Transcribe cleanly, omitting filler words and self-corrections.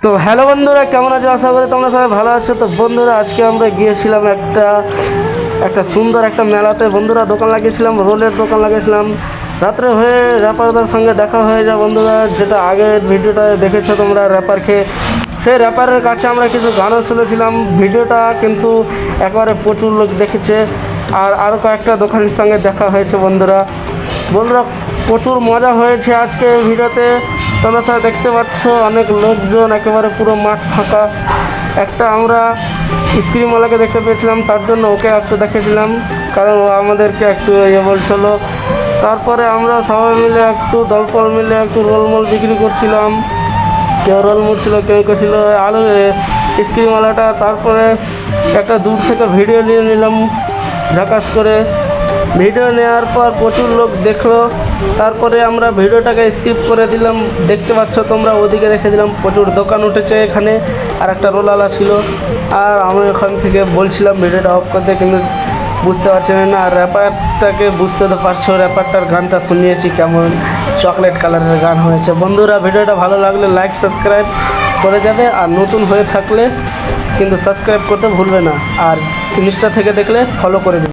তো হ্যালো বন্ধুরা, কেমন আছো? আশা করি তোমরা সবাই ভালো আছো। তো বন্ধুরা, আজকে আমরা গিয়েছিলাম একটা সুন্দর একটা মেলাতে। বন্ধুরা, দোকান লাগিয়েছিলাম, রোলের দোকান লাগিয়েছিলাম। রাত্রে হয়ে র্যাপারদের সঙ্গে দেখা হয়ে যায় বন্ধুরা, যেটা আগের ভিডিওটা দেখেছো তোমরা র্যাপার খেয়ে। সেই র্যাপারের কাছে আমরা কিছু গানও শুনেছিলাম। ভিডিওটা কিন্তু একেবারে প্রচুর লোক দেখেছে। আর আরও কয়েকটা দোকানের সঙ্গে দেখা হয়েছে বন্ধুরা। প্রচুর মজা হয়েছে আজকে এই ভিডিওতে। তোমরা সবাই দেখতে পাচ্ছ অনেক লোকজন, একেবারে পুরো মাঠ ফাঁকা। একটা আমরা স্ক্রিনওয়ালাকে দেখতে পেয়েছিলাম, তার জন্য ওকে একটু দেখেছিলাম, কারণ ও আমাদেরকে একটু বলছিল। তারপরে আমরা সবাই মিলে দলপল মিলে রোলমল বিক্রি করছিলাম। কেউ রোল মুড়ছিল, কেউ ছিল আলু স্ক্রিনওয়ালাটা। তারপরে একটা দূর থেকে ভিডিও নিয়ে নিলাম ঝাকাস করে। ভিডিও নেওয়ার পর প্রচুর লোক দেখলো। তারপরে আমরা ভিডিওটাকে স্কিপ করে দিলাম। দেখতে পাচ্ছ তোমরা, ওদিকে রেখে দিলাম। প্রচুর দোকান উঠেছে এখানে, আর একটা রোলালা ছিল। আর আমি ওখান থেকে বলছিলাম ভিডিওটা অফ করতে, কিন্তু বুঝতে পারছি না। আর র্যাপারটাকে বুঝতে তো পারছো, র্যাপারটার গানটা শুনিয়েছি, কেমন চকলেট কালারের গান হয়েছে। বন্ধুরা, ভিডিওটা ভালো লাগলে লাইক সাবস্ক্রাইব করে যাবে, আর নতুন হয়ে থাকলে কিন্তু সাবস্ক্রাইব করতে ভুলবে না। আর ইনস্টা থেকে দেখলে ফলো করে দেবে।